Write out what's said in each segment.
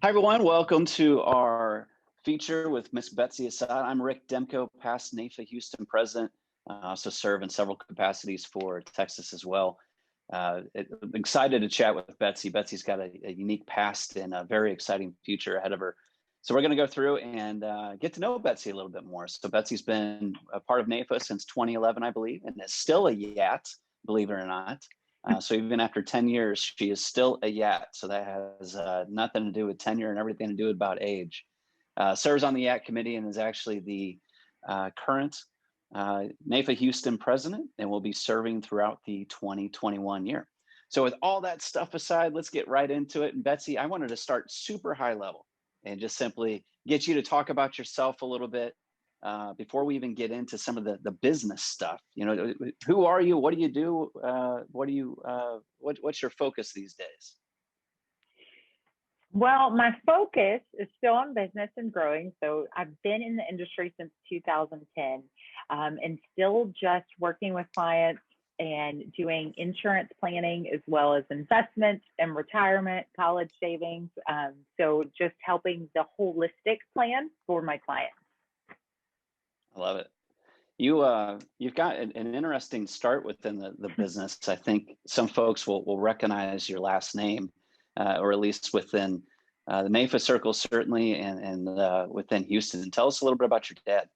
Hi, everyone. Welcome to our feature with Miss Betsy Assad. I'm Rick Demko, past NAIFA-Houston president. Also serve in several capacities for Texas as well. I'm excited to chat with Betsy. Betsy's got a unique past and a very exciting future ahead of her. So we're going to go through and get to know Betsy a little bit more. So Betsy's been a part of NAIFA since 2011, I believe, and is still a YAT, believe it or not. So even after 10 years, she is still a YAT. So that has nothing to do with tenure and everything to do about age. Serves on the YAT committee and is actually the current NAIFA-Houston president and will be serving throughout the 2021 year. So with all that stuff aside, let's get right into it. And Betsy, I wanted to start super high level and just simply get you to talk about yourself a little bit. Before we even get into some of the business stuff, you know, who are you? What do you do? What's your focus these days? Well, my focus is still on business and growing. So I've been in the industry since 2010 and still just working with clients and doing insurance planning as well as investments and retirement, college savings. So just helping the holistic plan for my clients. I love it. You've got an interesting start within the business. I think some folks will recognize your last name, or at least within the NAIFA circle, certainly, and within Houston. Tell us a little bit about your dad.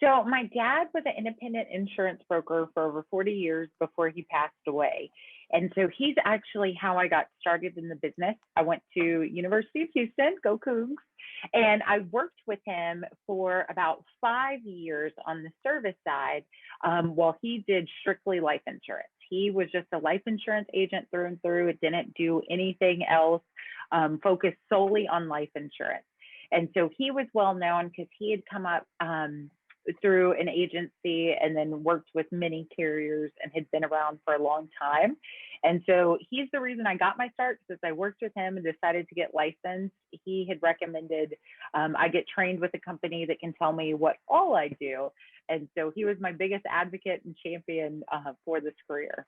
So my dad was an independent insurance broker for over 40 years before he passed away. And so he's actually how I got started in the business. I went to University of Houston, go Cougs, and I worked with him for about 5 years on the service side while he did strictly life insurance. He was just a life insurance agent through and through. It didn't do anything else, focused solely on life insurance. And so he was well known because he had come up through an agency and then worked with many carriers and had been around for a long time. And so he's the reason I got my start, because I worked with him and decided to get licensed. He had recommended I get trained with a company that can tell me what all I do. And so he was my biggest advocate and champion for this career.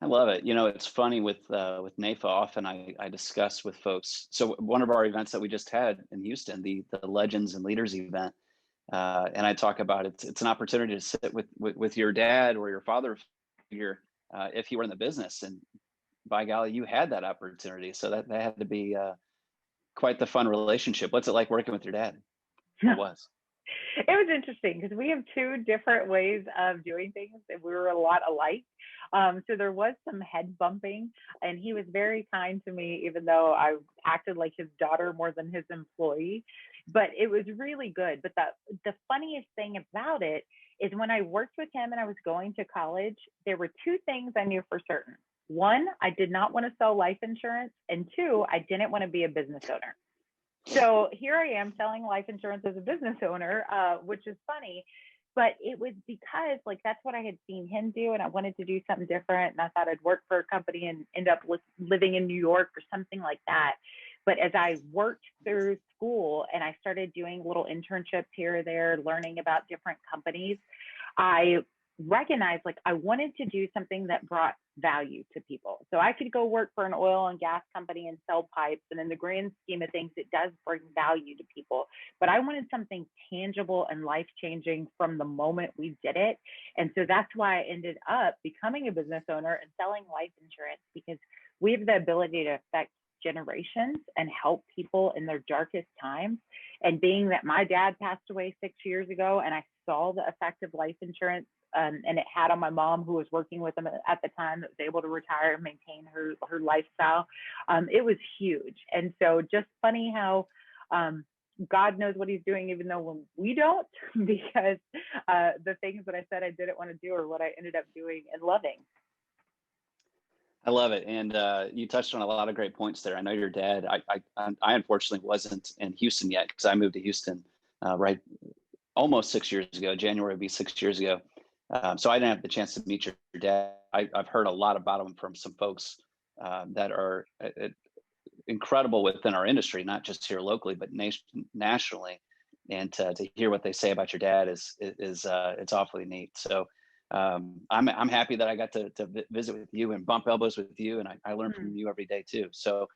I love it. You know, it's funny with NAIFA, often I discuss with folks. So one of our events that we just had in Houston, the Legends and Leaders event, and I talk about it's an opportunity to sit with your dad or your father figure if he were in the business, and by golly, you had that opportunity. So that had to be quite the fun relationship. What's it like working with your dad? It was. It was interesting because we have two different ways of doing things, and we were a lot alike. So there was some head bumping, and he was very kind to me, even though I acted like his daughter more than his employee. But it was really good. But the funniest thing about it is when I worked with him and I was going to college, there were two things I knew for certain. One, I did not want to sell life insurance, and two, I didn't want to be a business owner. So here I am selling life insurance as a business owner, which is funny, but it was because that's what I had seen him do, and I wanted to do something different. And I thought I'd work for a company and end up living in New York or something like that. But as I worked through school and I started doing little internships here or there, learning about different companies, I recognized I wanted to do something that brought value to people. So I could go work for an oil and gas company and sell pipes, and in the grand scheme of things, it does bring value to people. But I wanted something tangible and life-changing from the moment we did it. And so that's why I ended up becoming a business owner and selling life insurance, because we have the ability to affect generations and help people in their darkest times. And being that my dad passed away 6 years ago, and I saw the effect of life insurance and it had on my mom, who was working with him at the time, that was able to retire and maintain her lifestyle. It was huge. And so just funny how God knows what he's doing, even though when we don't, because the things that I said I didn't want to do are what I ended up doing and loving. I love it. And you touched on a lot of great points there. I know your dad, I unfortunately wasn't in Houston yet, because I moved to Houston right almost 6 years ago. January would be 6 years ago. So I didn't have the chance to meet your dad. I've heard a lot about him from some folks that are incredible within our industry, not just here locally, but nationally. And to hear what they say about your dad is it's awfully neat. So I'm happy that I got to visit with you and bump elbows with you, and I learn from you every day too. So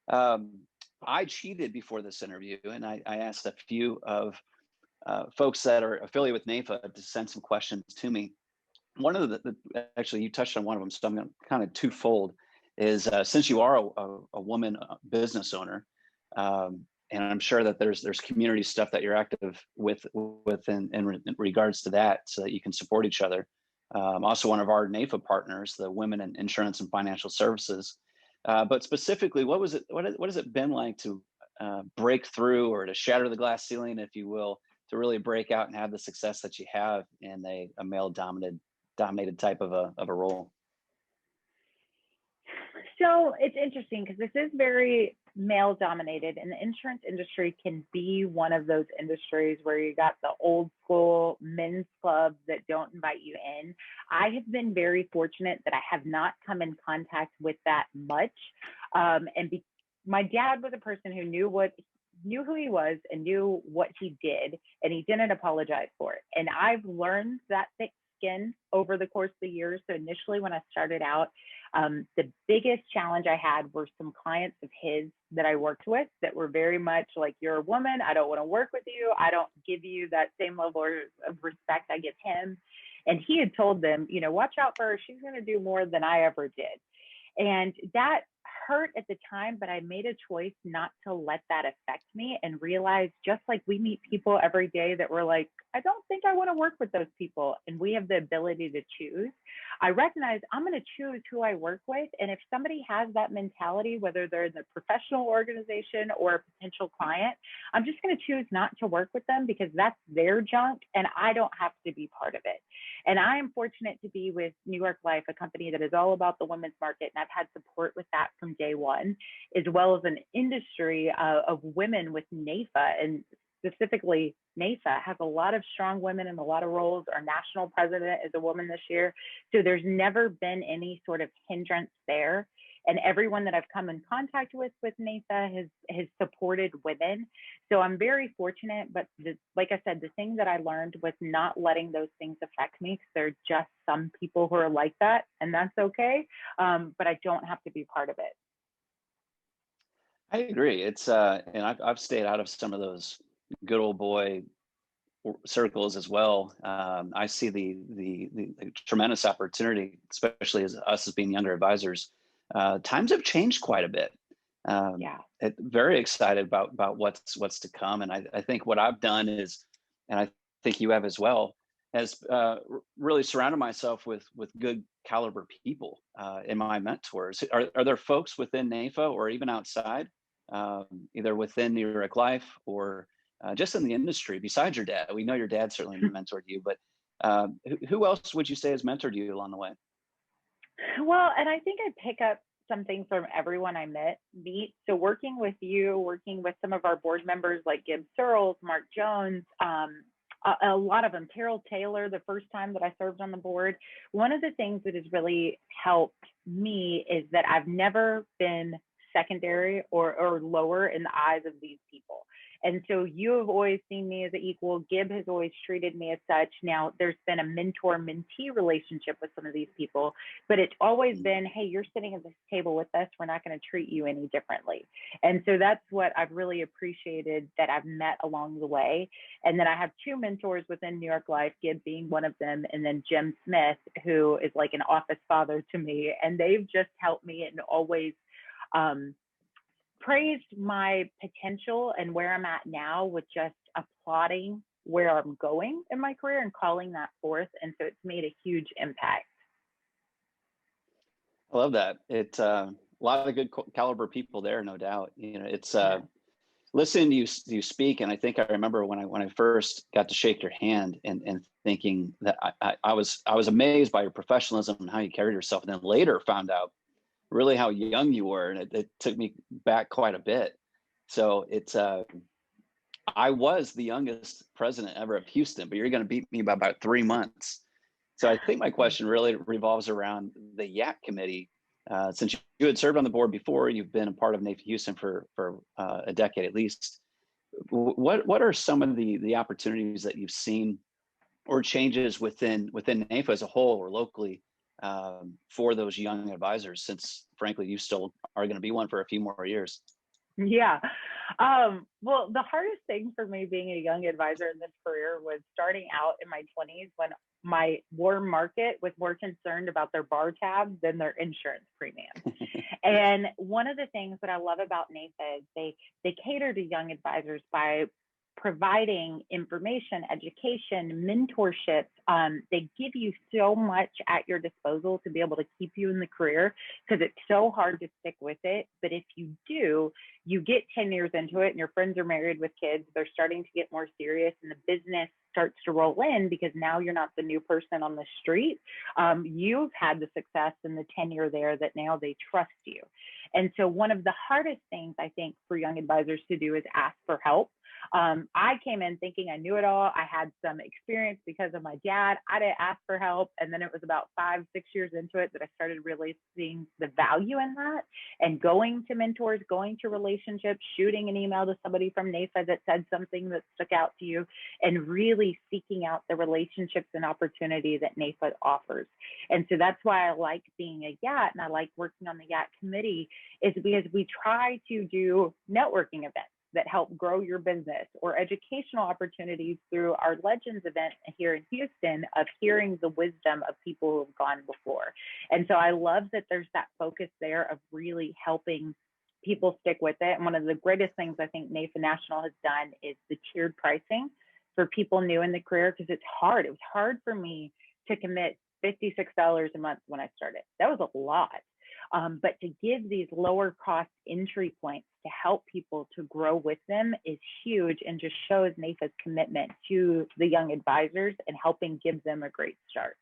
I cheated before this interview, and I asked a few of folks that are affiliated with NAIFA to send some questions to me. One of actually, you touched on one of them, so I'm going to kind of twofold. Is since you are a woman business owner, and I'm sure that there's community stuff that you're active with in regards to that, so that you can support each other. Also, one of our NAIFA partners, the Women in Insurance and Financial Services. But specifically, what has it been like to break through, or to shatter the glass ceiling, if you will, to really break out and have the success that you have in a male dominated type of a role? So it's interesting because this is very male dominated, and the insurance industry can be one of those industries where you got the old school men's clubs that don't invite you in. I have been very fortunate that I have not come in contact with that much. My dad was a person who knew who he was and knew what he did, and he didn't apologize for it. And I've learned that thick skin over the course of the years. So initially when I started out, the biggest challenge I had were some clients of his that I worked with that were very much like, you're a woman, I don't want to work with you, I don't give you that same level of respect I give him. And he had told them, watch out for her, she's going to do more than I ever did. And that hurt at the time, but I made a choice not to let that affect me, and realize, just like we meet people every day that we're like, I don't think I want to work with those people, and we have the ability to choose. I recognize I'm going to choose who I work with. And if somebody has that mentality, whether they're in the professional organization or a potential client, I'm just going to choose not to work with them, because that's their junk and I don't have to be part of it. And I am fortunate to be with New York Life, a company that is all about the women's market. And I've had support with that from day one, as well as an industry of women with NAIFA, and specifically NAIFA has a lot of strong women in a lot of roles. Our national president is a woman this year. So there's never been any sort of hindrance there. And everyone that I've come in contact with NAIFA has supported women. So I'm very fortunate, but like I said, the thing that I learned was not letting those things affect me, because there are just some people who are like that, and that's okay. But I don't have to be part of it. I agree. It's and I've stayed out of some of those good old boy circles as well. I see the tremendous opportunity, especially as us as being younger advisors. Times have changed quite a bit. Very excited about what's to come. And I think what I've done is, and I think you have as well, has really surrounded myself with good caliber people in my mentors. Are there folks within NAIFA or even outside, either within New York Life or just in the industry, besides your dad? We know your dad certainly mentored you, but who else would you say has mentored you along the way? Well, and I think I pick up something from everyone I meet. So working with you, working with some of our board members like Gibb Searles, Mark Jones, a lot of them, Carol Taylor, the first time that I served on the board, one of the things that has really helped me is that I've never been secondary or lower in the eyes of these people. And so you have always seen me as an equal. Gibb has always treated me as such. Now, there's been a mentor-mentee relationship with some of these people, but it's always been, hey, you're sitting at this table with us, we're not going to treat you any differently. And so that's what I've really appreciated that I've met along the way. And then I have two mentors within New York Life, Gibb being one of them, and then Jim Smith, who is like an office father to me. And they've just helped me and always praised my potential and where I'm at now, with just applauding where I'm going in my career and calling that forth. And so it's made a huge impact. I love that. It's a lot of good caliber people there, no doubt. It's listening to you speak, and I think I remember when I first got to shake your hand and thinking that I was amazed by your professionalism and how you carried yourself, and then later found out really how young you were, and it took me back quite a bit. So it's I was the youngest president ever of Houston, but you're going to beat me by about 3 months. So I think my question really revolves around the YAC committee. Since you had served on the board before, you've been a part of NAIFA-Houston for a decade at least. What are some of the opportunities that you've seen, or changes within NAIFA as a whole or locally, for those young advisors, since frankly you still are going to be one for a few more years? Yeah. Well, the hardest thing for me being a young advisor in this career was starting out in my 20s when my warm market was more concerned about their bar tabs than their insurance premiums. And one of the things that I love about NAIFA is they cater to young advisors by providing information, education, mentorship. They give you so much at your disposal to be able to keep you in the career because it's so hard to stick with it. But if you do, you get 10 years into it and your friends are married with kids, they're starting to get more serious and the business starts to roll in because now you're not the new person on the street. You've had the success and the tenure there that now they trust you. And so one of the hardest things I think for young advisors to do is ask for help. I came in thinking I knew it all. I had some experience because of my dad. I didn't ask for help. And then it was about 5-6 years into it that I started really seeing the value in that and going to mentors, going to relationships, shooting an email to somebody from NAIFA that said something that stuck out to you, and really seeking out the relationships and opportunity that NAIFA offers. And so that's why I like being a YAT and I like working on the YAT committee, is because we try to do networking events that help grow your business, or educational opportunities through our Legends event here in Houston of hearing the wisdom of people who have gone before. And so I love that there's that focus there of really helping people stick with it. And one of the greatest things I think NAIFA National has done is the tiered pricing for people new in the career, because it's hard. It was hard for me to commit $56 a month when I started. That was a lot. But to give these lower cost entry points to help people to grow with them is huge, and just shows NAIFA's commitment to the young advisors and helping give them a great start.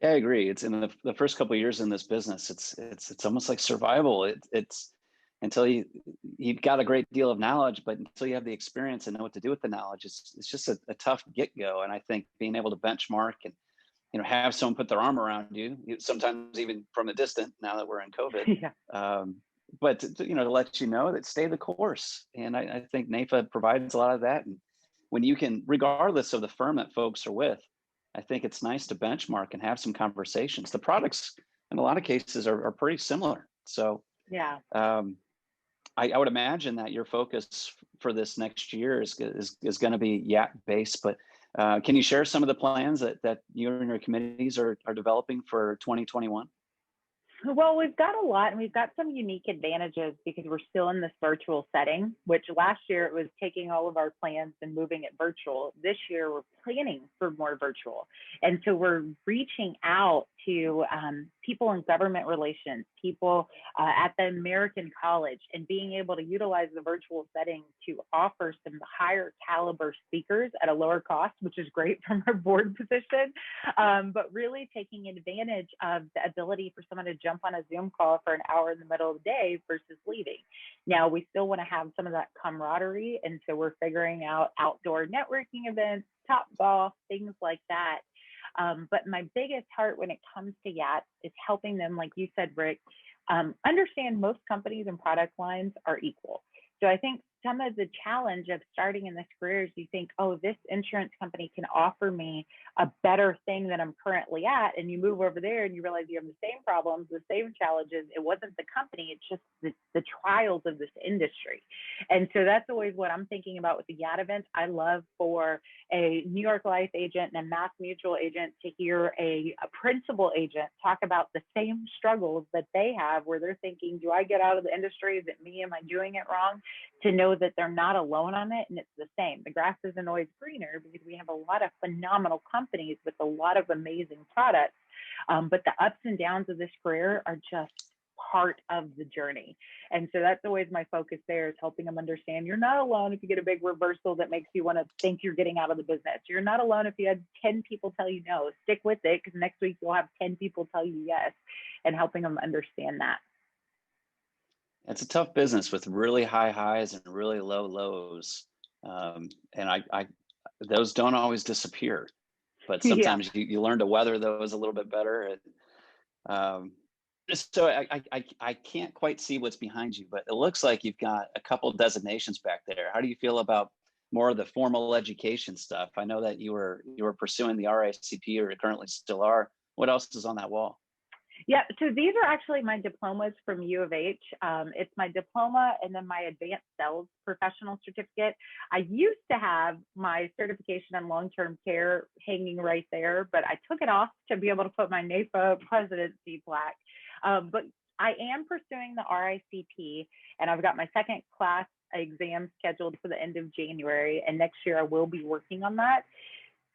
Yeah, I agree. It's in the first couple of years in this business, it's almost like survival. It's until you've got a great deal of knowledge, but until you have the experience and know what to do with the knowledge, it's just a tough get-go. And I think being able to benchmark and have someone put their arm around you, sometimes even from a distance, now that we're in COVID. Yeah. But to let you know that stay the course. And I think NAIFA provides a lot of that. And when you can, regardless of the firm that folks are with, I think it's nice to benchmark and have some conversations. The products in a lot of cases are pretty similar. So Yeah. I would imagine that your focus for this next year is going to be YAT based, but can you share some of the plans that you and your committees are developing for 2021? Well, we've got a lot, and we've got some unique advantages because we're still in this virtual setting, which last year it was taking all of our plans and moving it virtual. This year we're planning for more virtual. And so we're reaching out to people in government relations, people at the American College, and being able to utilize the virtual setting to offer some higher caliber speakers at a lower cost, which is great from our board position, but really taking advantage of the ability for someone to jump on a Zoom call for an hour in the middle of the day versus leaving. Now, we still want to have some of that camaraderie, and so we're figuring out outdoor networking events, Top Golf, things like that. But my biggest heart when it comes to YATs is helping them, like you said, Rick, understand most companies and product lines are equal. So I think some of the challenge of starting in this career is you think, oh, this insurance company can offer me a better thing than I'm currently at. And you move over there and you realize you have the same problems, the same challenges. It wasn't the company, it's just the trials of this industry. And so that's always what I'm thinking about with the YAT events. I love for a New York Life agent and a Mass Mutual agent to hear a principal agent talk about the same struggles that they have, where they're thinking, do I get out of the industry? Is it me? Am I doing it wrong? To know that they're not alone on it, and it's the same. The grass isn't always greener because we have a lot of phenomenal companies with a lot of amazing products, but the ups and downs of this career are just part of the journey. And so that's always my focus there, is helping them understand you're not alone if you get a big reversal that makes you want to think you're getting out of the business. You're not alone if you had 10 people tell you no. Stick with it, because next week you'll have 10 people tell you yes, and helping them understand that. It's a tough business with really high highs and really low lows. And I those don't always disappear, but sometimes you learn to weather those a little bit better. And, so I can't quite see what's behind you, but it looks like you've got a couple of designations back there. How do you feel about more of the formal education stuff? I know that you were pursuing the RICP, or currently still are. What else is on that wall? Yeah, so these are actually my diplomas from U of H. It's my diploma and then my advanced sales professional certificate. I used to have my certification in long-term care hanging right there, but I took it off to be able to put my NAIFA presidency plaque. But I am pursuing the RICP, and I've got my second class exam scheduled for the end of January, and next year I will be working on that.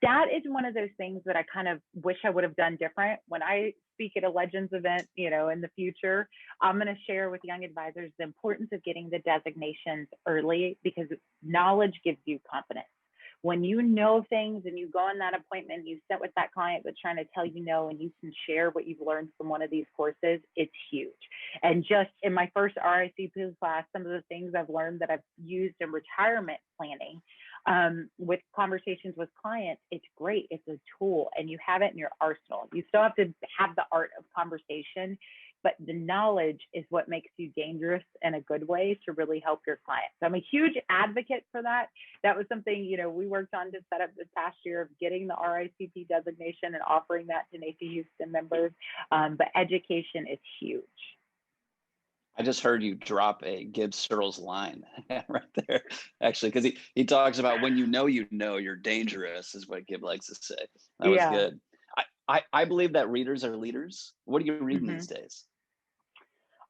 That is one of those things that I kind of wish I would have done different. When I speak at a Legends event, you know, in the future, I'm going to share with young advisors the importance of getting the designations early, because knowledge gives you confidence. When you know things and you go on that appointment, you sit with that client that's trying to tell you no, and you can share what you've learned from one of these courses, it's huge. And just in my first RICP class, some of the things I've learned that I've used in retirement planning, with conversations with clients, it's great. It's a tool and you have it in your arsenal. You still have to have the art of conversation, but the knowledge is what makes you dangerous in a good way to really help your clients. So I'm a huge advocate for that. That was something, you know, we worked on to set up this past year of getting the RICP designation and offering that to NAIFA-Houston members. But education is huge. I just heard you drop a Gibbs Searles line right there, actually, because he talks about when you know you're dangerous, is what Gibb likes to say. That was good. I believe that readers are leaders. What are you reading these days?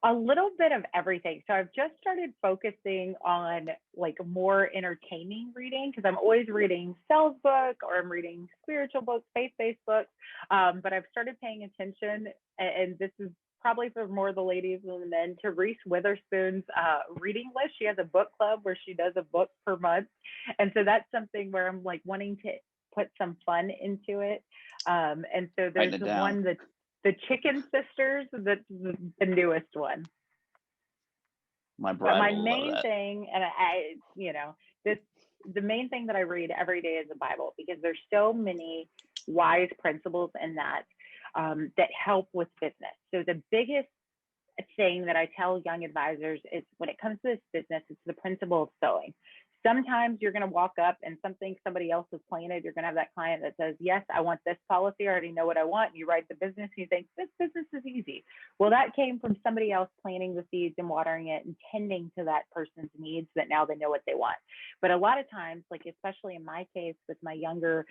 A little bit of everything. So I've just started focusing on like more entertaining reading, because I'm always reading sales book or I'm reading spiritual books, faith-based books. But I've started paying attention, and this is probably for more of the ladies than the men, to Reese Witherspoon's reading list. She has a book club where she does a book per month. And so that's something where I'm like wanting to put some fun into it. And so there's one that the Chicken Sisters, that's the newest one. My bride. But my main thing, and I, you know, the main thing that I read every day is the Bible, because there's so many wise principles in that that help with business. So the biggest thing that I tell young advisors is, when it comes to this business, it's the principle of sowing. Sometimes you're going to walk up and somebody else has planted. You're going to have that client that says, yes, I want this policy. I already know what I want. And you write the business and you think, this business is easy. Well, that came from somebody else planting the seeds and watering it and tending to that person's needs, that now they know what they want. But a lot of times, like especially in my case with my younger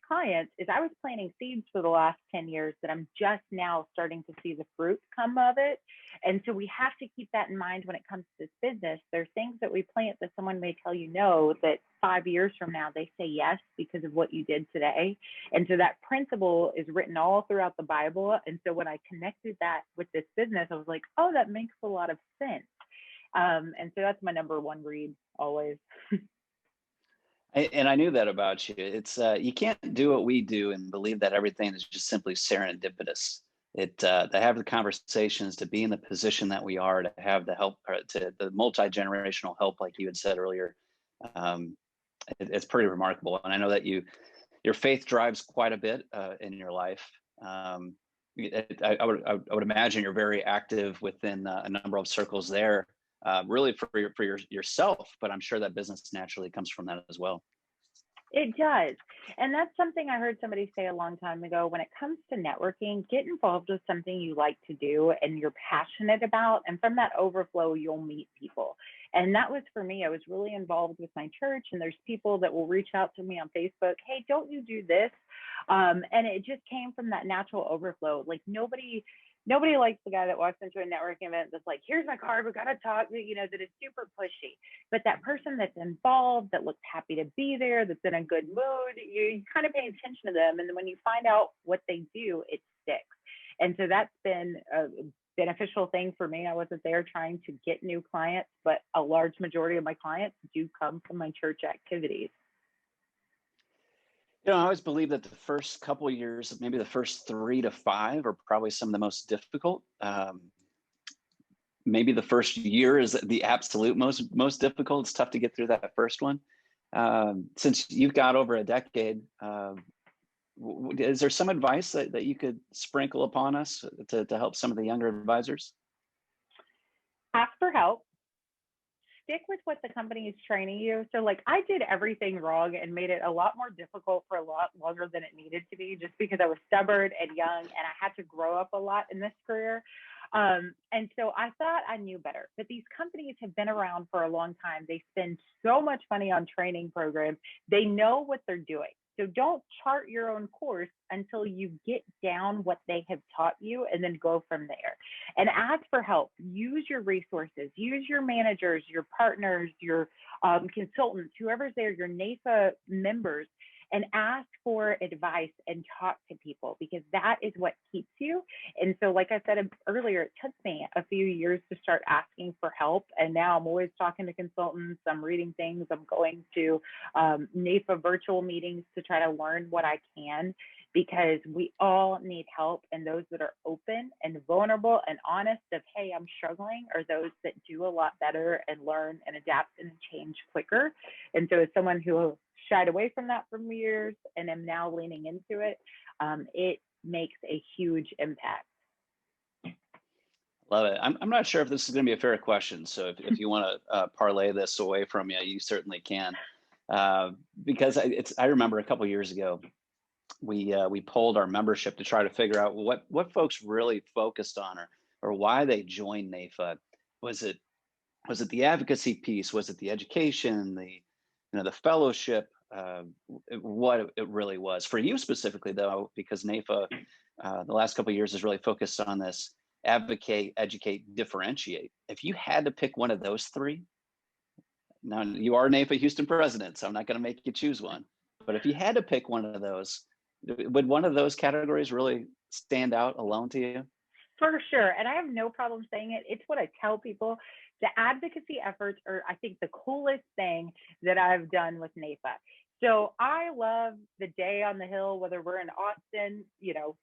clients, is I was planting seeds for the last 10 years that I'm just now starting to see the fruit come of it. And so we have to keep that in mind when it comes to this business. There's things that we plant that someone may tell you no, that 5 years from now they say yes because of what you did today. And so that principle is written all throughout the Bible. And so when I connected that with this business, I was like, oh, that makes a lot of sense. And so that's my number one read always. And I knew that about you. It's you can't do what we do and believe that everything is just simply serendipitous. To have the conversations, to be in the position that we are, to have the help, to the multi-generational help, like you had said earlier, it's pretty remarkable. And I know that your faith drives quite a bit in your life. I would imagine you're very active within a number of circles there, really for yourself, but I'm sure that business naturally comes from that as well. It does. And that's something I heard somebody say a long time ago. When it comes to networking, get involved with something you like to do and you're passionate about. And from that overflow, you'll meet people. And that was for me. I was really involved with my church, and there's people that will reach out to me on Facebook. Hey, don't you do this? And it just came from that natural overflow. Like nobody likes the guy that walks into a networking event that's like, here's my card, we got to talk, you know, that is super pushy. But that person that's involved, that looks happy to be there, that's in a good mood, you kind of pay attention to them. And then when you find out what they do, it sticks. And so that's been a beneficial thing for me. I wasn't there trying to get new clients, but a large majority of my clients do come from my church activities. You know, I always believe that the first couple of years, maybe the first 3 to 5, are probably some of the most difficult. Maybe the first year is the absolute most difficult. It's tough to get through that first one. Since you've got over a decade, is there some advice that you could sprinkle upon us to help some of the younger advisors? Ask for help. stick with what the company is training you. So like I did everything wrong and made it a lot more difficult for a lot longer than it needed to be, just because I was stubborn and young and I had to grow up a lot in this career. And so I thought I knew better, but these companies have been around for a long time. They spend so much money on training programs. They know what they're doing. So don't chart your own course until you get down what they have taught you, and then go from there. And ask for help. Use your resources. Use your managers, your partners, your consultants, whoever's there, your NAIFA members, and ask for advice and talk to people, because that is what keeps you. And so, like I said earlier, it took me a few years to start asking for help. And now I'm always talking to consultants. I'm reading things. I'm going to NAIFA virtual meetings to try to learn what I can, because we all need help. And those that are open and vulnerable and honest of, hey, I'm struggling, are those that do a lot better and learn and adapt and change quicker. And so as someone who shied away from that for years and am now leaning into it, it makes a huge impact. Love it. I'm not sure if this is going to be a fair question. So if you want to parlay this away from you, you certainly can. Because I remember a couple of years ago, we polled our membership to try to figure out what folks really focused on, or why they joined NAIFA. Was it the advocacy piece? Was it the education, the fellowship? What it really was for you specifically, though, because NAIFA the last couple of years has really focused on this: advocate, educate, differentiate. If you had to pick one of those three, now you are NAIFA-Houston president, so I'm not going to make you choose one, but if you had to pick one of those, would one of those categories really stand out alone to you? For sure. And I have no problem saying it. It's what I tell people. The advocacy efforts are, I think, the coolest thing that I've done with NAIFA. So I love the day on the Hill, whether we're in Austin,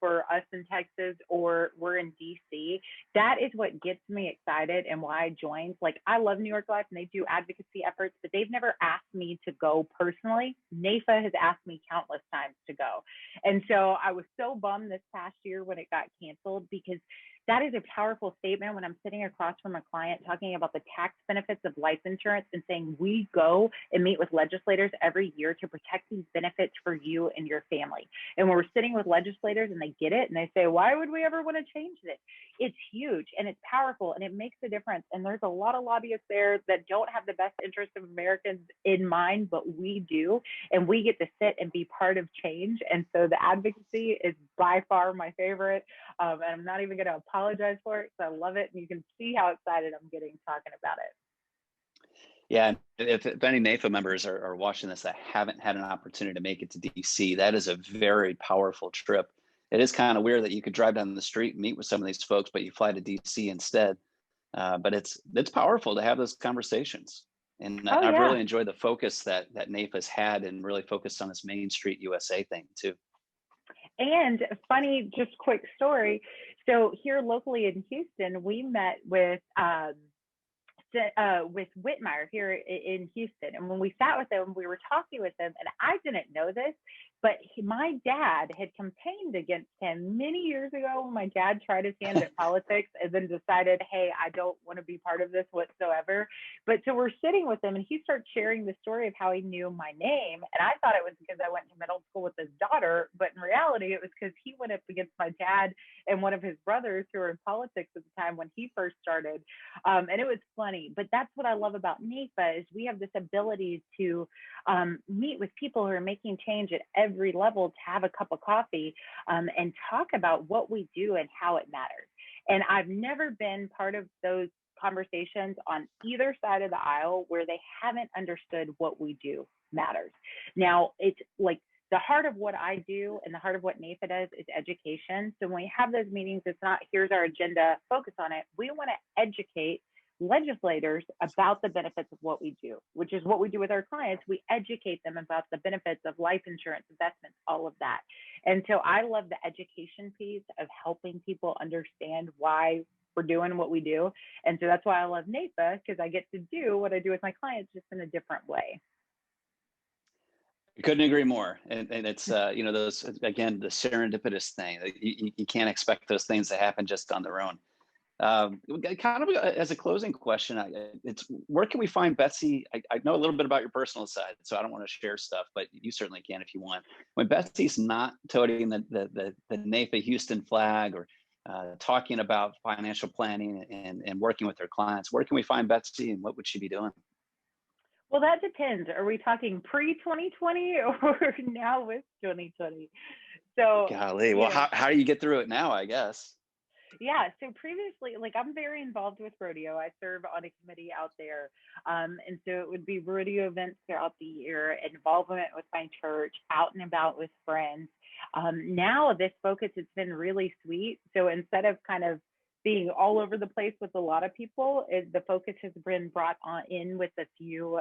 for us in Texas, or we're in DC. That is what gets me excited and why I joined. Like, I love New York Life and they do advocacy efforts, but they've never asked me to go personally. NAIFA has asked me countless times to go. And so I was so bummed this past year when it got canceled, because that is a powerful statement when I'm sitting across from a client talking about the tax benefits of life insurance and saying, we go and meet with legislators every year to protect these benefits for you and your family. And when we're sitting with legislators and they get it and they say, why would we ever want to change this? It's huge and it's powerful and it makes a difference. And there's a lot of lobbyists there that don't have the best interest of Americans in mind, but we do. And we get to sit and be part of change. And so the advocacy is by far my favorite. And I'm not even going to apologize for it, because I love it. And you can see how excited I'm getting talking about it. Yeah, if any NAIFA members are watching this that haven't had an opportunity to make it to DC, that is a very powerful trip. It is kind of weird that you could drive down the street and meet with some of these folks, but you fly to DC instead. But it's powerful to have those conversations. And I've really enjoyed the focus that NAIFA's had, and really focused on this Main Street USA thing too. And funny, just quick story. So here locally in Houston, we met with Whitmire here in Houston. And when we sat with them, we were talking with them, and I didn't know this, but my dad had campaigned against him many years ago when my dad tried his hand at politics and then decided, hey, I don't want to be part of this whatsoever. But so we're sitting with him and he starts sharing the story of how he knew my name. And I thought it was because I went to middle school with his daughter, but in reality, it was because he went up against my dad and one of his brothers who were in politics at the time when he first started. And it was funny, but that's what I love about NAIFA is we have this ability to meet with people who are making change at every level, to have a cup of coffee and talk about what we do and how it matters. And I've never been part of those conversations on either side of the aisle where they haven't understood what we do matters. Now, it's like the heart of what I do and the heart of what NAIFA does is education. So when we have those meetings, it's not here's our agenda, focus on it. We want to educate legislators about the benefits of what we do, which is what we do with our clients. We educate them about the benefits of life insurance, investments, all of that. And so I love the education piece of helping people understand why we're doing what we do. And so that's why I love NAIFA, because I get to do what I do with my clients just in a different way. I couldn't agree more. And it's, those, again, the serendipitous thing, you can't expect those things to happen just on their own. Kind of as a closing question, it's where can we find Betsy? I know a little bit about your personal side, so I don't want to share stuff, but you certainly can if you want. When Betsy's not toting the NAIFA-Houston flag or talking about financial planning and working with their clients, where can we find Betsy and what would she be doing? Well, that depends. Are we talking pre-2020 or now with 2020? So, Golly, well, how do you get through it now, I guess? yeah, so previously, like I'm very involved with rodeo. I serve on a committee out there. And so it would be rodeo events throughout the year, involvement with my church, out and about with friends. Now this focus has been really sweet. So instead of kind of being all over the place with a lot of people, the focus has been brought on in with a few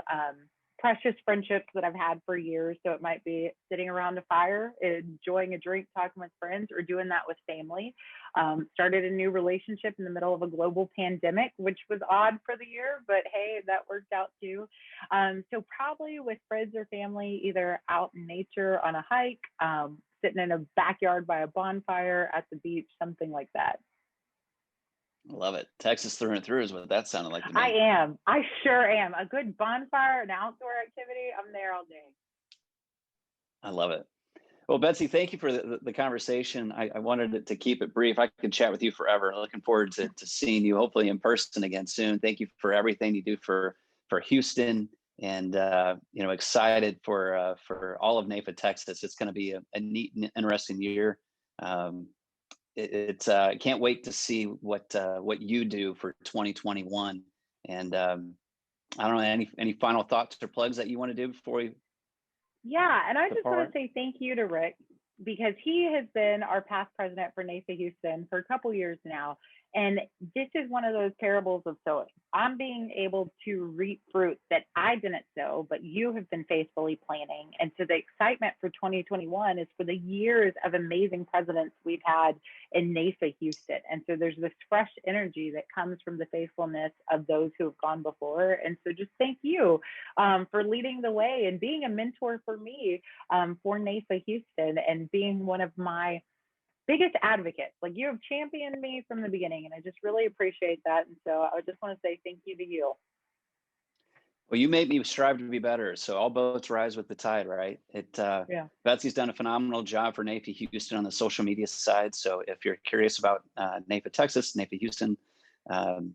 precious friendships that I've had for years. So it might be sitting around a fire, enjoying a drink, talking with friends, or doing that with family. Started a new relationship in the middle of a global pandemic, which was odd for the year, but hey, that worked out too. So probably with friends or family, either out in nature on a hike, sitting in a backyard by a bonfire, at the beach, something like that. Love it. Texas through and through is what that sounded like to me. I am. I sure am. A good bonfire, an outdoor activity, I'm there all day. I love it. Well, Betsy, thank you for the conversation. I wanted to keep it brief. I could chat with you forever. Looking forward to seeing you hopefully in person again soon. Thank you for everything you do for Houston, and excited for all of NAIFA Texas. It's going to be a neat and interesting year. Can't wait to see what you do for 2021. And I don't know, any final thoughts or plugs that you want to do before we? Yeah, and I just want to say thank you to Rick, because he has been our past president for NAIFA-Houston for a couple years now. And this is one of those parables of sowing. I'm being able to reap fruit that I didn't sow, but you have been faithfully planting. And so the excitement for 2021 is for the years of amazing presidents we've had in NAIFA-Houston. And so there's this fresh energy that comes from the faithfulness of those who have gone before. And so just thank you for leading the way and being a mentor for me for NAIFA-Houston, and being one of my biggest advocates. Like, you have championed me from the beginning, and I just really appreciate that. And so I just want to say thank you to you. Well, you made me strive to be better. So all boats rise with the tide, right? Yeah. Betsy's done a phenomenal job for NAIFA-Houston on the social media side. So if you're curious about NAIFA Texas, NAIFA-Houston,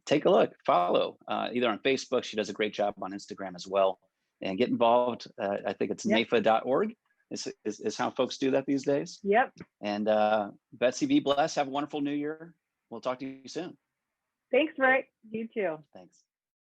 take a look, follow either on Facebook. She does a great job on Instagram as well. And get involved. I think it's NAIFA.org. Is how folks do that these days. Yep. And Betsy, be blessed. Have a wonderful new year. We'll talk to you soon. Thanks, Rick. You too. Thanks.